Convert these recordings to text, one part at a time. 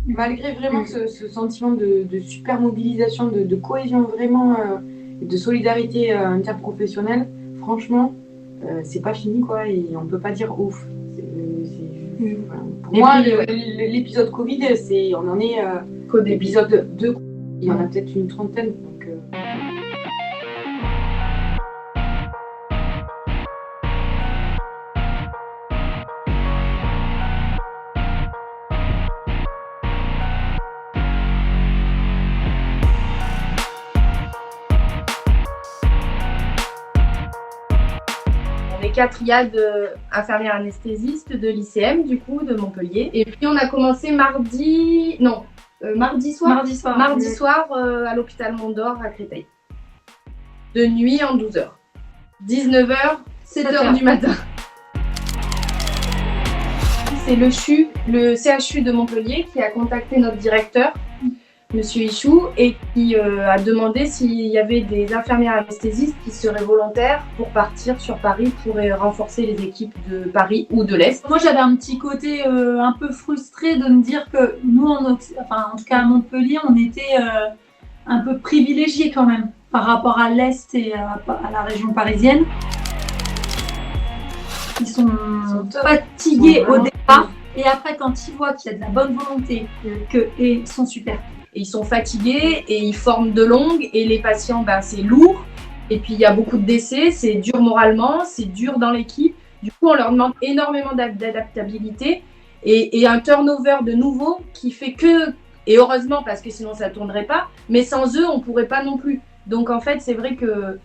Malgré vraiment ce sentiment de super mobilisation, de cohésion vraiment, de solidarité interprofessionnelle, franchement, c'est pas fini quoi, et on peut pas dire ouf. Voilà. Pour moi, l'épisode Covid, on en est qu'au épisode 2. Il y en a peut-être une trentaine. Donc, On est 4 IAD infirmières anesthésistes de l'ICM, du coup, de Montpellier. Et puis, on a commencé mardi soir à l'hôpital Mondor à Créteil. De nuit en 12h. 19h, 7h du matin. C'est le CHU de Montpellier qui a contacté notre directeur, Monsieur Ichou, et qui a demandé s'il y avait des infirmières anesthésistes qui seraient volontaires pour partir sur Paris pour renforcer les équipes de Paris ou de l'Est. Moi, j'avais un petit côté un peu frustré de me dire que nous, en tout cas à Montpellier, on était un peu privilégiés quand même par rapport à l'Est et à la région parisienne. Ils sont fatigués au départ et après, quand ils voient qu'il y a de la bonne volonté, ils sont super. Et ils sont fatigués et ils forment de longue et les patients, c'est lourd. Et puis il y a beaucoup de décès, c'est dur moralement, c'est dur dans l'équipe. Du coup, on leur demande énormément d'adaptabilité et un turnover de nouveau qui fait que, et heureusement parce que sinon ça ne tournerait pas, mais sans eux, on ne pourrait pas non plus. Donc en fait, c'est vrai que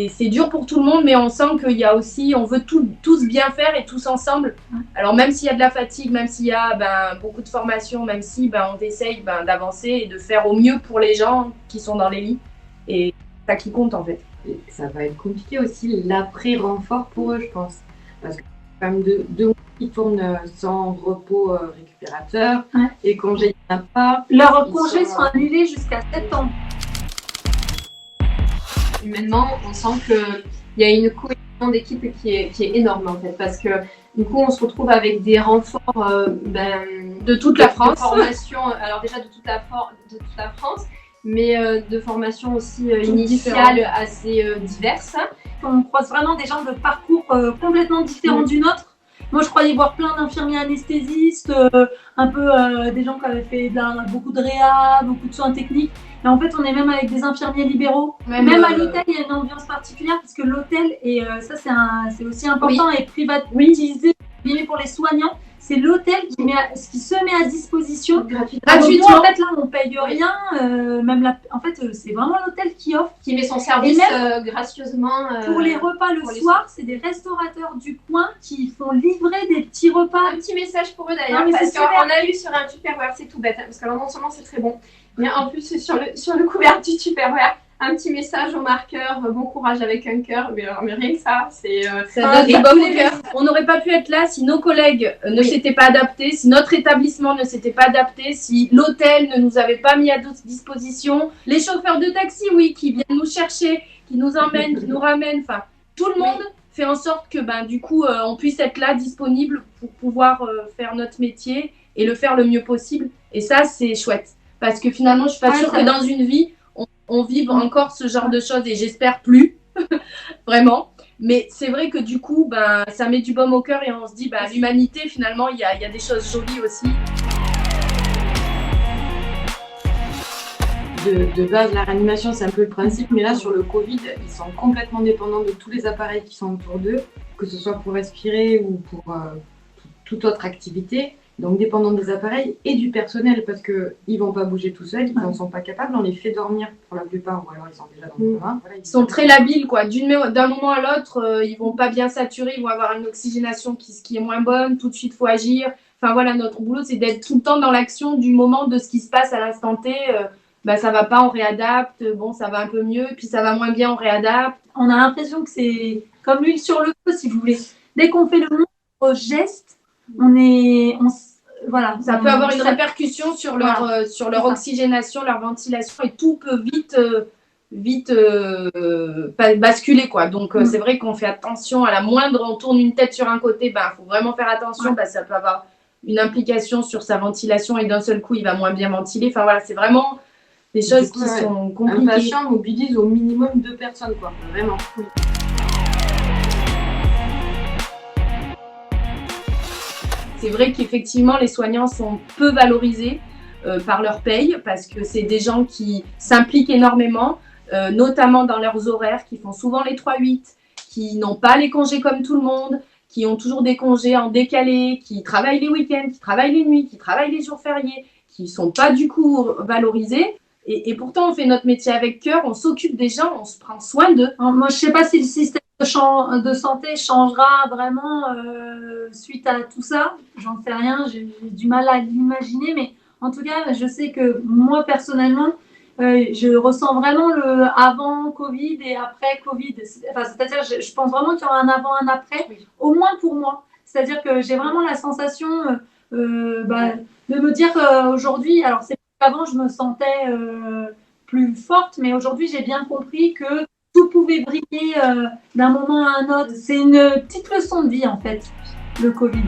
c'est dur pour tout le monde, mais on sent qu'il y a aussi, on veut tous bien faire et tous ensemble. Alors même s'il y a de la fatigue, même s'il y a beaucoup de formation, même si on essaye d'avancer et de faire au mieux pour les gens qui sont dans les lits. Et c'est ça qui compte en fait. Et ça va être compliqué aussi l'après-renfort pour eux, je pense. Parce que quand même deux mois qui tournent sans repos récupérateur, et congés, il n'y en a pas. Leurs congés sont annulés jusqu'à 7 ans. Humainement, on sent qu'il y a une cohésion d'équipe qui est énorme en fait, parce que du coup on se retrouve avec des renforts de toute la France, de formation, alors déjà de toute la France, mais de formation aussi initiale assez diverses. On croise vraiment des gens de parcours complètement différents du nôtre. Moi, je croyais voir plein d'infirmiers anesthésistes, un peu des gens qui avaient fait beaucoup de réa, beaucoup de soins techniques. Et en fait, on est même avec des infirmiers libéraux. Même à l'hôtel, il y a une ambiance particulière parce que l'hôtel, et ça c'est aussi important, est privatisé pour les soignants. C'est l'hôtel qui se met à disposition gratuitement. En fait, là, on paye rien. En fait, c'est vraiment l'hôtel qui offre. Qui met son service gracieusement. Pour les repas le soir, c'est des restaurateurs du coin qui font livrer des petits repas. Un petit message pour eux d'ailleurs, parce qu'on a lu sur un Tupperware, c'est tout bête, parce que non seulement c'est très bon, mais en plus sur le couvercle du Tupperware, un petit message au marqueur, bon courage avec un cœur, mais rien que ça, ça donne des beaux cœurs. On n'aurait pas pu être là si nos collègues ne s'étaient pas adaptés, si notre établissement ne s'était pas adapté, si l'hôtel ne nous avait pas mis à disposition, les chauffeurs de taxi, qui viennent nous chercher, qui nous emmènent, qui nous ramènent, enfin, tout le monde fait en sorte que du coup, on puisse être là, disponible pour pouvoir faire notre métier et le faire le mieux possible. Et ça, c'est chouette. Parce que finalement, je suis pas sûre que dans une vie, on vive encore ce genre de choses et j'espère plus, vraiment. Mais c'est vrai que du coup, ça met du baume au cœur et on se dit, l'humanité, finalement, il y a des choses jolies aussi. De base, la réanimation, c'est un peu le principe, mais là, sur le Covid, ils sont complètement dépendants de tous les appareils qui sont autour d'eux, que ce soit pour respirer ou pour toute autre activité. Donc, dépendant des appareils et du personnel, parce qu'ils ne vont pas bouger tout seuls, ils n'en sont pas capables. On les fait dormir pour la plupart, ou alors ils sont déjà dans le coma. Ils sont très labiles, quoi. D'un moment à l'autre, ils ne vont pas bien saturer, ils vont avoir une oxygénation qui est moins bonne. Tout de suite, il faut agir. Enfin, voilà, notre boulot, c'est d'être tout le temps dans l'action du moment de ce qui se passe à l'instant T. Ça va pas, on réadapte. Bon, ça va un peu mieux, puis ça va moins bien, on réadapte. On a l'impression que c'est comme l'huile sur le feu, si vous voulez. Dès qu'on fait le moindre geste, ça peut avoir une répercussion sur leur oxygénation, leur ventilation, et tout peut vite basculer, quoi. Donc c'est vrai qu'on fait attention à la moindre, on tourne une tête sur un côté, faut vraiment faire attention, ça peut avoir une implication sur sa ventilation et d'un seul coup, il va moins bien ventiler. Enfin voilà, c'est vraiment des choses qui sont compliquées. Un patient mobilise au minimum 2 personnes, quoi. Vraiment. Oui. C'est vrai qu'effectivement, les soignants sont peu valorisés par leur paye parce que c'est des gens qui s'impliquent énormément, notamment dans leurs horaires, qui font souvent les 3-8, qui n'ont pas les congés comme tout le monde, qui ont toujours des congés en décalé, qui travaillent les week-ends, qui travaillent les nuits, qui travaillent les jours fériés, qui ne sont pas du coup valorisés. Et pourtant, on fait notre métier avec cœur, on s'occupe des gens, on se prend soin d'eux. Moi, je ne sais pas si le système de santé changera vraiment suite à tout ça. J'en sais rien, j'ai du mal à l'imaginer, mais en tout cas, je sais que moi, personnellement, je ressens vraiment le avant Covid et après Covid. Enfin, c'est-à-dire, je pense vraiment qu'il y aura un avant, un après, au moins pour moi. C'est-à-dire que j'ai vraiment la sensation de me dire qu'aujourd'hui, alors c'est qu'avant, je me sentais plus forte, mais aujourd'hui, j'ai bien compris que tout pouvait briller d'un moment à un autre. C'est une petite leçon de vie, en fait, le Covid.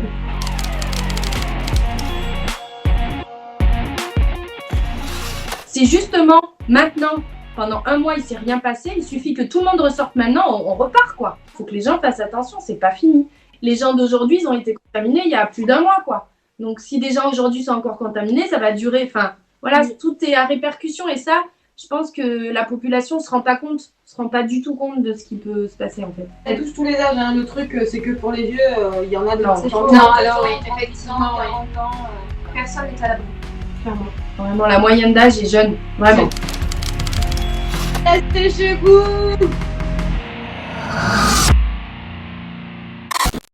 C'est justement maintenant, pendant un mois, il ne s'est rien passé. Il suffit que tout le monde ressorte maintenant, on repart, quoi. Il faut que les gens fassent attention, c'est pas fini. Les gens d'aujourd'hui, ils ont été contaminés il y a plus d'un mois, quoi. Donc, si des gens aujourd'hui sont encore contaminés, ça va durer. Enfin, voilà, tout est à répercussion. Et ça, je pense que la population ne se rend pas compte, se rend pas du tout compte de ce qui peut se passer, en fait. Ça touche tous les âges, hein. Le truc, c'est que pour les vieux, il y en a de leurs 50 ans. Non, alors oui, effectivement, 40 ans, personne n'est à l'abri. Clairement. Vraiment, la moyenne d'âge est jeune. Vraiment. Restez chez vous.